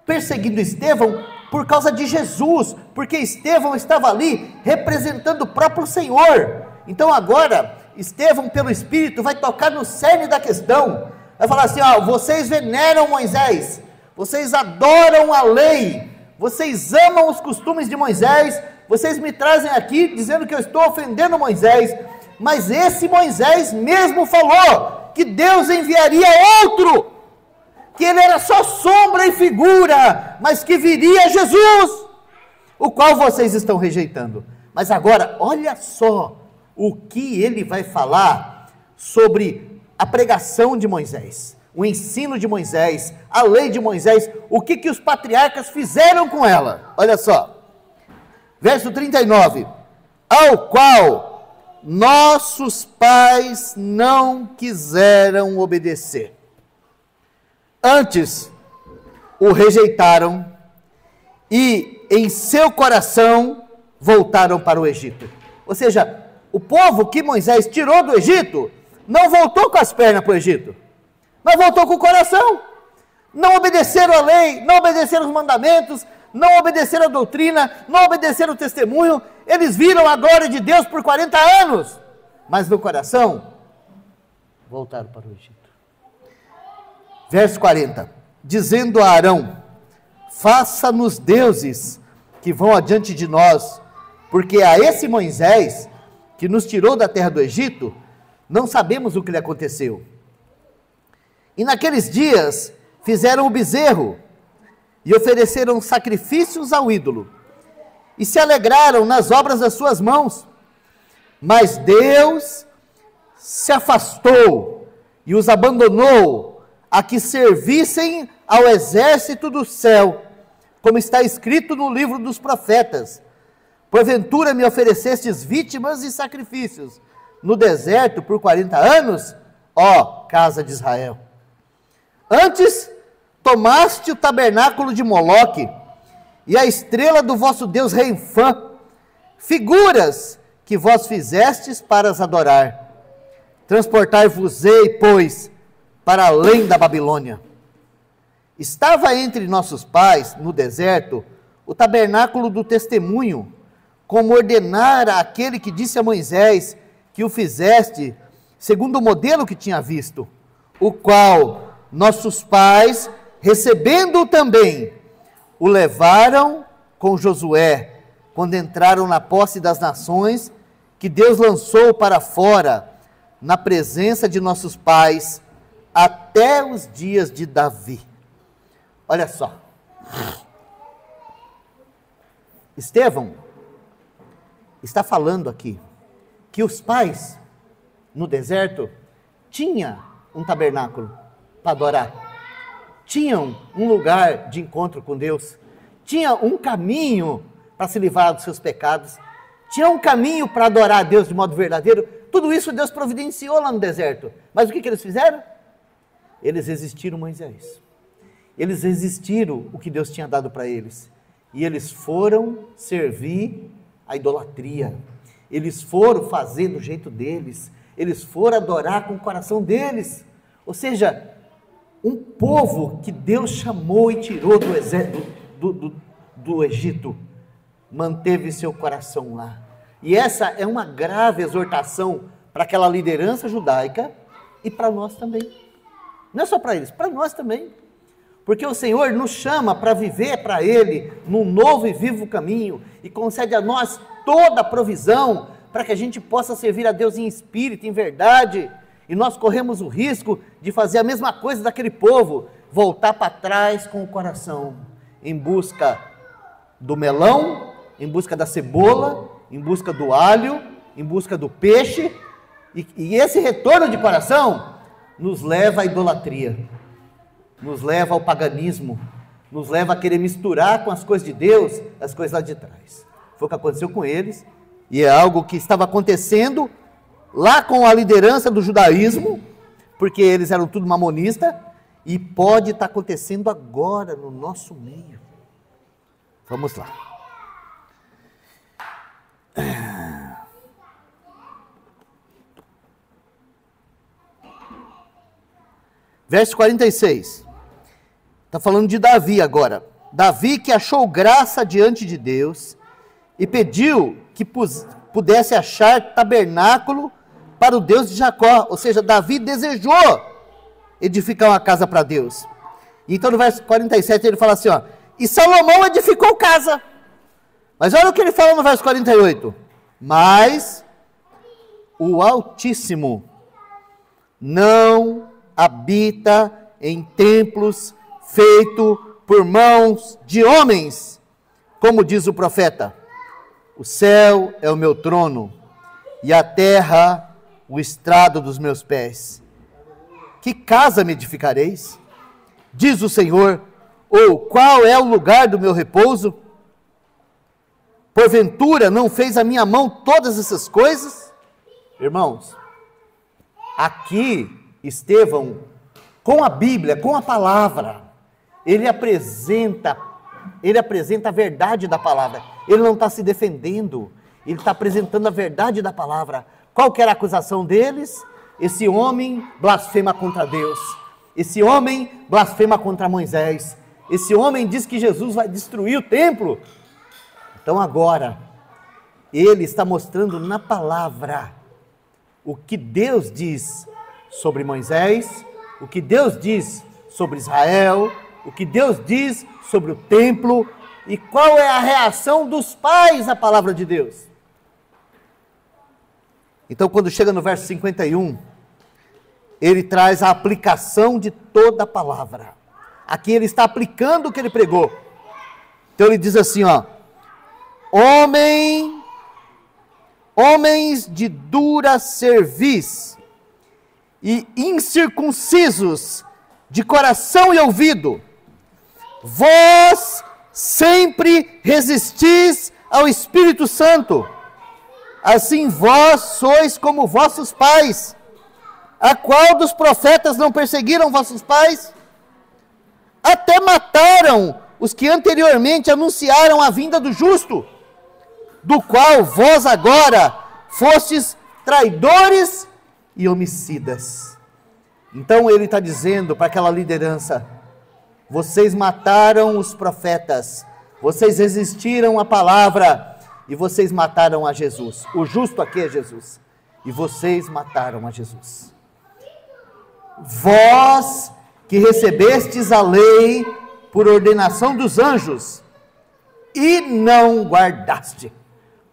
perseguindo Estevão por causa de Jesus, porque Estevão estava ali representando o próprio Senhor. Então agora, Estevão, pelo Espírito, vai tocar no cerne da questão. Vai falar assim: ó, vocês veneram Moisés, vocês adoram a lei, vocês amam os costumes de Moisés, vocês me trazem aqui dizendo que eu estou ofendendo Moisés, mas esse Moisés mesmo falou que Deus enviaria outro, que ele era só sombra e figura, mas que viria Jesus, o qual vocês estão rejeitando. Mas agora, olha só o que ele vai falar sobre a pregação de Moisés, o ensino de Moisés, a lei de Moisés, o que os patriarcas fizeram com ela. Olha só, verso 39, ao qual nossos pais não quiseram obedecer, antes o rejeitaram e em seu coração voltaram para o Egito. Ou seja, o povo que Moisés tirou do Egito não voltou com as pernas para o Egito, mas voltou com o coração. Não obedeceram a lei, não obedeceram os mandamentos, não obedeceram a doutrina, não obedeceram o testemunho. Eles viram a glória de Deus por 40 anos, mas no coração voltaram para o Egito. Verso 40, dizendo a Arão: faça-nos deuses que vão adiante de nós, porque a esse Moisés que nos tirou da terra do Egito, não sabemos o que lhe aconteceu. E naqueles dias fizeram o bezerro e ofereceram sacrifícios ao ídolo e se alegraram nas obras das suas mãos. Mas Deus se afastou e os abandonou a que servissem ao exército do céu, como está escrito no livro dos profetas: porventura me oferecestes vítimas e sacrifícios no deserto por 40 anos, ó casa de Israel. Antes tomaste o tabernáculo de Moloque e a estrela do vosso Deus Renfã, figuras que vós fizestes para as adorar. Transportai-vos-ei, pois, para além da Babilônia. Estava entre nossos pais, no deserto, o tabernáculo do testemunho, como ordenara aquele que disse a Moisés que o fizeste, segundo o modelo que tinha visto, o qual nossos pais, recebendo-o também, o levaram com Josué, quando entraram na posse das nações, que Deus lançou para fora, na presença de nossos pais, até os dias de Davi. Olha só. Estevão está falando aqui que os pais no deserto tinham um tabernáculo para adorar, tinham um lugar de encontro com Deus, tinham um caminho para se livrar dos seus pecados, tinham um caminho para adorar a Deus de modo verdadeiro. Tudo isso Deus providenciou lá no deserto. Mas o que eles fizeram? Eles resistiram Moisés. Eles resistiram o que Deus tinha dado para eles. E eles foram servir a idolatria. Eles foram fazer do jeito deles. Eles foram adorar com o coração deles. Ou seja, um povo que Deus chamou e tirou do exército, do Egito, manteve seu coração lá. E essa é uma grave exortação para aquela liderança judaica e para nós também. Não é só para eles, para nós também. Porque o Senhor nos chama para viver para Ele num novo e vivo caminho e concede a nós toda a provisão para que a gente possa servir a Deus em espírito, em verdade. E nós corremos o risco de fazer a mesma coisa daquele povo, voltar para trás com o coração, em busca do melão, em busca da cebola, em busca do alho, em busca do peixe, e esse retorno de coração nos leva à idolatria, nos leva ao paganismo, nos leva a querer misturar com as coisas de Deus, as coisas lá de trás. Foi o que aconteceu com eles, e é algo que estava acontecendo lá com a liderança do judaísmo, porque eles eram tudo mamonista, e pode estar acontecendo agora no nosso meio. Vamos lá. Verso 46. Está falando de Davi agora. Davi que achou graça diante de Deus e pediu que pudesse achar tabernáculo para o Deus de Jacó. Ou seja, Davi desejou edificar uma casa para Deus. Então no verso 47 ele fala assim, ó, e Salomão edificou casa. Mas olha o que ele fala no verso 48. Mas o Altíssimo não habita em templos feitos por mãos de homens, como diz o profeta. O céu é o meu trono e a terra o estrado dos meus pés. Que casa me edificareis? Diz o Senhor, ou qual é o lugar do meu repouso? Porventura não fez a minha mão todas essas coisas? Irmãos, aqui Estevão, com a Bíblia, com a palavra, ele apresenta a verdade da palavra. Ele não está se defendendo, ele está apresentando a verdade da palavra. Qual que era a acusação deles? Esse homem blasfema contra Deus, esse homem blasfema contra Moisés, esse homem diz que Jesus vai destruir o templo. Então agora, ele está mostrando na palavra o que Deus diz sobre Moisés, o que Deus diz sobre Israel, o que Deus diz sobre o templo e qual é a reação dos pais à palavra de Deus. Então quando chega no verso 51, ele traz a aplicação de toda a palavra. Aqui ele está aplicando o que ele pregou. Então ele diz assim, ó, homens de dura cerviz e incircuncisos de coração e ouvido, vós sempre resistis ao Espírito Santo, assim vós sois como vossos pais. A qual dos profetas não perseguiram vossos pais? Até mataram os que anteriormente anunciaram a vinda do justo, do qual vós agora fostes traidores e homicidas. Então ele está dizendo para aquela liderança, vocês mataram os profetas, vocês resistiram à palavra e vocês mataram a Jesus. O justo aqui é Jesus. e vocês mataram a Jesus. Vós que recebestes a lei por ordenação dos anjos e não guardaste.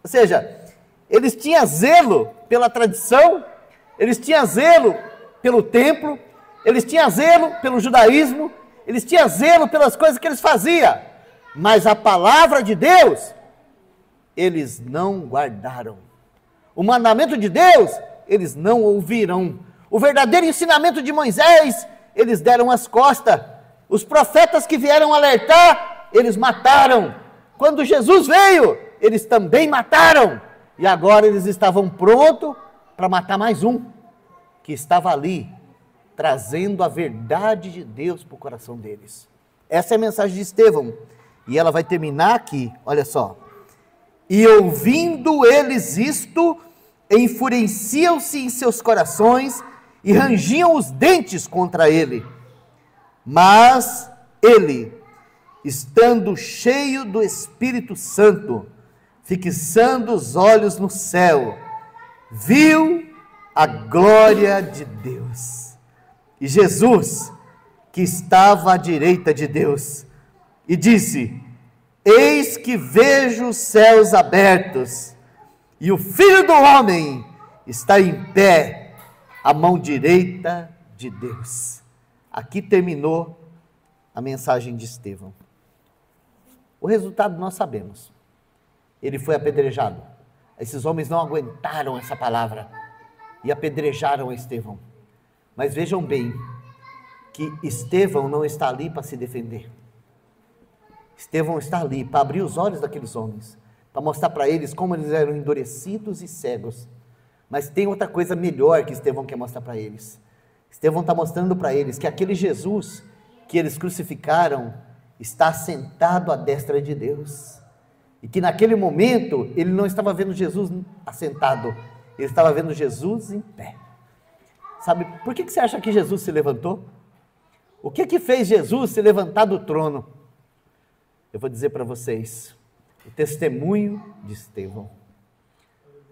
Ou seja, eles tinham zelo pela tradição, eles tinham zelo pelo templo, eles tinham zelo pelo judaísmo, eles tinham zelo pelas coisas que eles faziam, mas a palavra de Deus, eles não guardaram. O mandamento de Deus, eles não ouviram. O verdadeiro ensinamento de Moisés, eles deram as costas. Os profetas que vieram alertar, eles mataram. Quando Jesus veio, eles também mataram. E agora eles estavam prontos para matar mais um, que estava ali, trazendo a verdade de Deus para o coração deles. Essa é a mensagem de Estevão. E ela vai terminar aqui, olha só. E ouvindo eles isto, enfureciam-se em seus corações e rangiam os dentes contra ele. Mas ele, estando cheio do Espírito Santo, fixando os olhos no céu, viu a glória de Deus. E Jesus, que estava à direita de Deus, e disse: eis que vejo os céus abertos, e o Filho do Homem está em pé, à mão direita de Deus. Aqui terminou a mensagem de Estevão. O resultado nós sabemos. Ele foi apedrejado. Esses homens não aguentaram essa palavra e apedrejaram Estevão. Mas vejam bem, que Estevão não está ali para se defender. Estevão está ali para abrir os olhos daqueles homens, para mostrar para eles como eles eram endurecidos e cegos. Mas tem outra coisa melhor que Estevão quer mostrar para eles. Estevão está mostrando para eles que aquele Jesus que eles crucificaram está sentado à destra de Deus. E que naquele momento ele não estava vendo Jesus assentado, ele estava vendo Jesus em pé. Sabe, por que você acha que Jesus se levantou? O que fez Jesus se levantar do trono? Eu vou dizer para vocês, o testemunho de Estevão.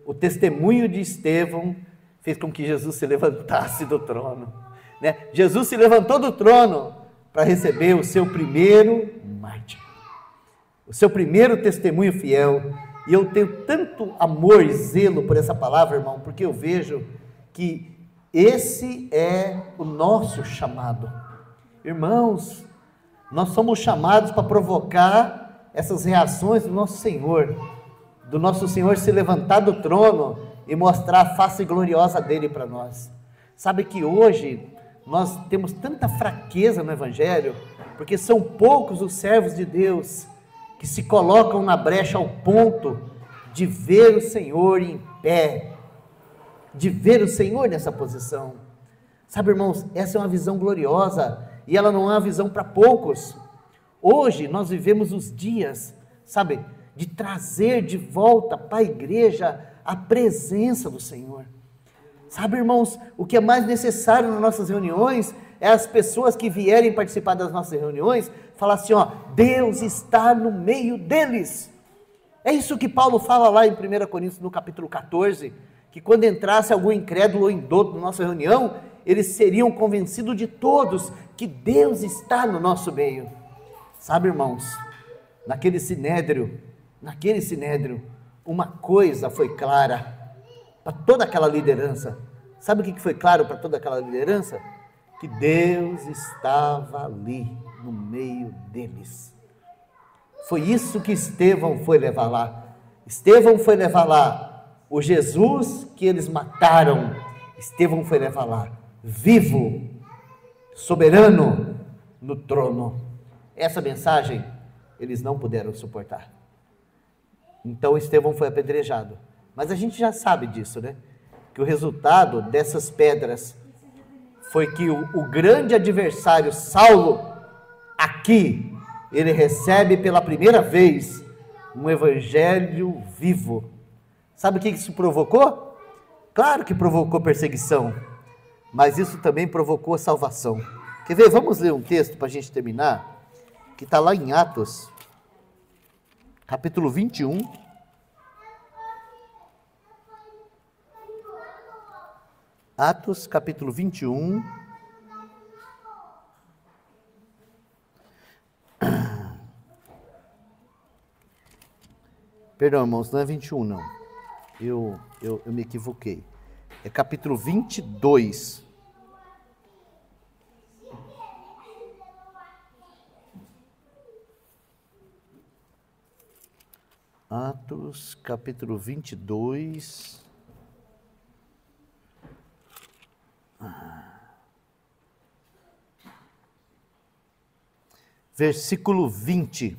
O testemunho de Estevão fez com que Jesus se levantasse do trono. Né? Jesus se levantou do trono para receber o seu primeiro mártir, o seu primeiro testemunho fiel. E eu tenho tanto amor e zelo por essa palavra, irmão, porque eu vejo que esse é o nosso chamado. Irmãos, nós somos chamados para provocar essas reações do nosso Senhor se levantar do trono e mostrar a face gloriosa dele para nós. Sabe que hoje nós temos tanta fraqueza no Evangelho, porque são poucos os servos de Deus que se colocam na brecha ao ponto de ver o Senhor em pé, de ver o Senhor nessa posição. Sabe, irmãos, essa é uma visão gloriosa, e ela não é uma visão para poucos. Hoje nós vivemos os dias, sabe, de trazer de volta para a igreja a presença do Senhor. Sabe, irmãos, o que é mais necessário nas nossas reuniões é as pessoas que vierem participar das nossas reuniões falar assim, ó, Deus está no meio deles. É isso que Paulo fala lá em 1 Coríntios, no capítulo 14, que quando entrasse algum incrédulo ou indouto na nossa reunião, eles seriam convencidos de todos que Deus está no nosso meio. Sabe, irmãos, naquele sinédrio, uma coisa foi clara para toda aquela liderança. Sabe o que foi claro para toda aquela liderança? Que Deus estava ali no meio deles. Foi isso que Estevão foi levar lá. Estevão foi levar lá o Jesus que eles mataram. Estevão foi levar lá, vivo, soberano no trono. Essa mensagem eles não puderam suportar. Então Estevão foi apedrejado. Mas a gente já sabe disso, né? Que o resultado dessas pedras foi que o grande adversário Saulo, aqui, ele recebe pela primeira vez um evangelho vivo. Sabe o que isso provocou? Claro que provocou perseguição, mas isso também provocou salvação. Quer ver? Vamos ler um texto para a gente terminar, que está lá em Atos, capítulo 21. Atos, capítulo 21. Perdão, irmãos, não é 21, não. Eu me equivoquei. É capítulo 22. Atos, capítulo 22. Versículo 20.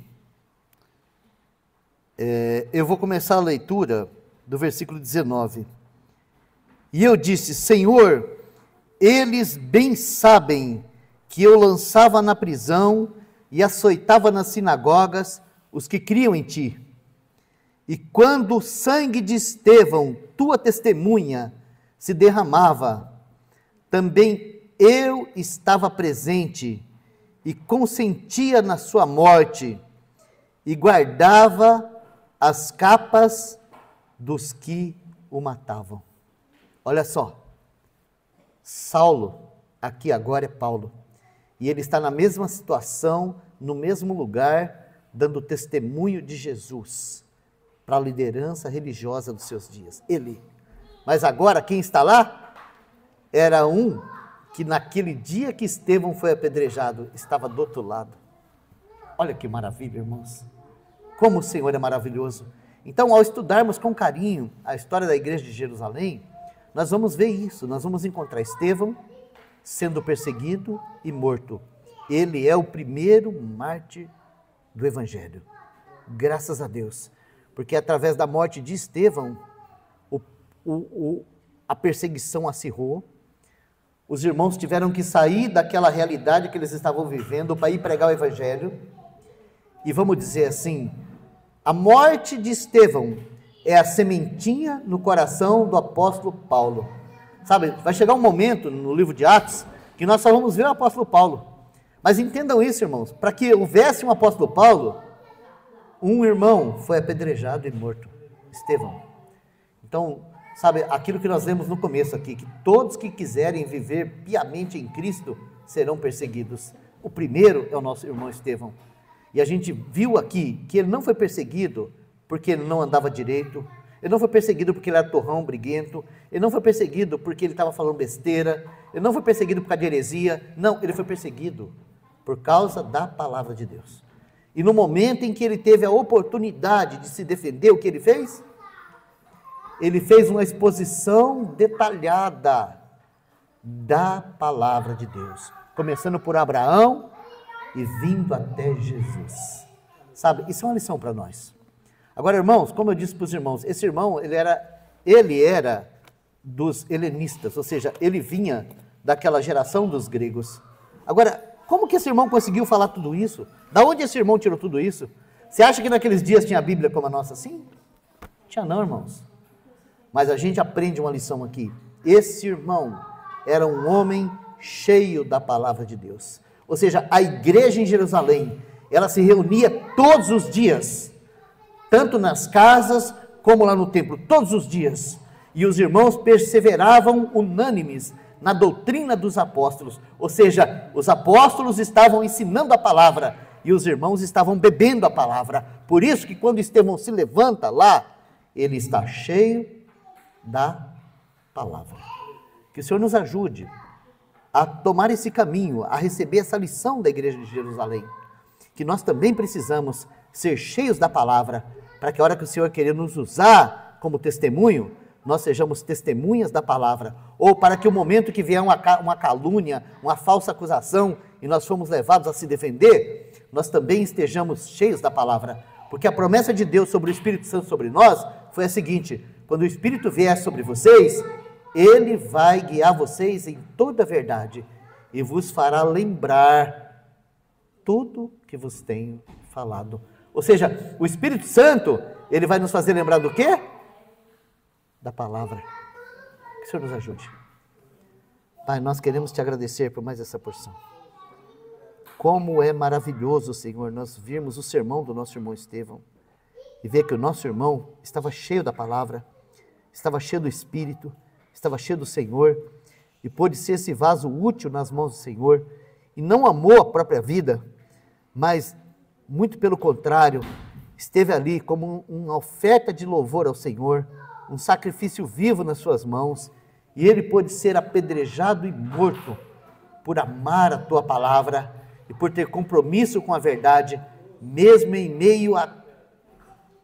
Eu vou começar a leitura do versículo 19. E eu disse: Senhor, eles bem sabem que eu lançava na prisão e açoitava nas sinagogas os que criam em ti. E quando o sangue de Estevão, tua testemunha, se derramava, também eu estava presente e consentia na sua morte e guardava as capas dos que o matavam. Olha só, Saulo, aqui agora é Paulo, e ele está na mesma situação, no mesmo lugar, dando testemunho de Jesus para a liderança religiosa dos seus dias. Ele. Mas agora quem está lá era um que naquele dia que Estevão foi apedrejado, estava do outro lado. Olha que maravilha, irmãos. Como o Senhor é maravilhoso. Então, ao estudarmos com carinho a história da igreja de Jerusalém, nós vamos ver isso, nós vamos encontrar Estevão sendo perseguido e morto. Ele é o primeiro mártir do Evangelho. Graças a Deus. Porque através da morte de Estevão, a perseguição acirrou. Os irmãos tiveram que sair daquela realidade que eles estavam vivendo para ir pregar o Evangelho. E vamos dizer assim, a morte de Estevão é a sementinha no coração do apóstolo Paulo. Sabe, vai chegar um momento no livro de Atos que nós só vamos ver o apóstolo Paulo. Mas entendam isso, irmãos, para que houvesse um apóstolo Paulo, um irmão foi apedrejado e morto, Estevão. Então, sabe, aquilo que nós lemos no começo aqui, que todos que quiserem viver piamente em Cristo serão perseguidos. O primeiro é o nosso irmão Estevão. E a gente viu aqui que ele não foi perseguido porque ele não andava direito, ele não foi perseguido porque ele era torrão, briguento, ele não foi perseguido porque ele estava falando besteira, ele não foi perseguido por causa de heresia, não, ele foi perseguido por causa da palavra de Deus. E no momento em que ele teve a oportunidade de se defender, o que ele fez? Ele fez uma exposição detalhada da palavra de Deus, começando por Abraão e vindo até Jesus. Sabe, isso é uma lição para nós. Agora, irmãos, como eu disse para os irmãos, esse irmão, ele era dos helenistas, ou seja, ele vinha daquela geração dos gregos. Agora, como que esse irmão conseguiu falar tudo isso? Da onde esse irmão tirou tudo isso? Você acha que naqueles dias tinha a Bíblia como a nossa assim? Tinha não, irmãos. Mas a gente aprende uma lição aqui. Esse irmão era um homem cheio da palavra de Deus. Ou seja, a igreja em Jerusalém, ela se reunia todos os dias, tanto nas casas como lá no templo, todos os dias. E os irmãos perseveravam unânimes na doutrina dos apóstolos. Ou seja, os apóstolos estavam ensinando a palavra e os irmãos estavam bebendo a palavra. Por isso que quando Estevão se levanta lá, ele está cheio da palavra. Que o Senhor nos ajude a tomar esse caminho, a receber essa lição da igreja de Jerusalém, que nós também precisamos ser cheios da palavra, para que a hora que o Senhor querer nos usar como testemunho, nós sejamos testemunhas da palavra, ou para que o momento que vier uma calúnia, uma falsa acusação, e nós fomos levados a se defender, nós também estejamos cheios da palavra, porque a promessa de Deus sobre o Espírito Santo sobre nós foi a seguinte: quando o Espírito vier sobre vocês, ele vai guiar vocês em toda a verdade e vos fará lembrar tudo que vos tenho falado. Ou seja, o Espírito Santo, ele vai nos fazer lembrar do quê? Da palavra. Que o Senhor nos ajude. Pai, nós queremos te agradecer por mais essa porção. Como é maravilhoso, Senhor, nós virmos o sermão do nosso irmão Estevão e ver que o nosso irmão estava cheio da palavra, estava cheio do Espírito, estava cheio do Senhor, e pôde ser esse vaso útil nas mãos do Senhor, e não amou a própria vida, mas, muito pelo contrário, esteve ali como uma oferta de louvor ao Senhor, um sacrifício vivo nas suas mãos, e ele pôde ser apedrejado e morto por amar a tua palavra e por ter compromisso com a verdade, mesmo em meio a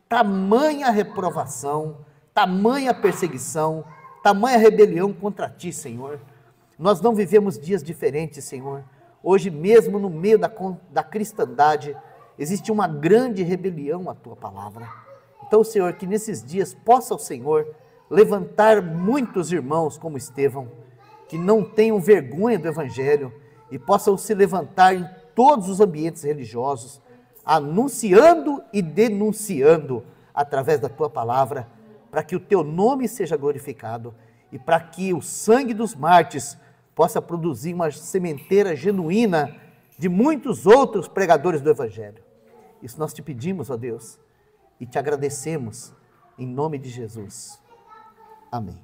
tamanha reprovação, tamanha perseguição, tamanha rebelião contra ti, Senhor. Nós não vivemos dias diferentes, Senhor. Hoje mesmo, no meio da cristandade, existe uma grande rebelião à tua palavra. Então, Senhor, que nesses dias possa o Senhor levantar muitos irmãos como Estevão, que não tenham vergonha do Evangelho e possam se levantar em todos os ambientes religiosos, anunciando e denunciando através da tua palavra, para que o teu nome seja glorificado e para que o sangue dos mártires possa produzir uma sementeira genuína de muitos outros pregadores do Evangelho. Isso nós te pedimos, ó Deus, e te agradecemos em nome de Jesus. Amém.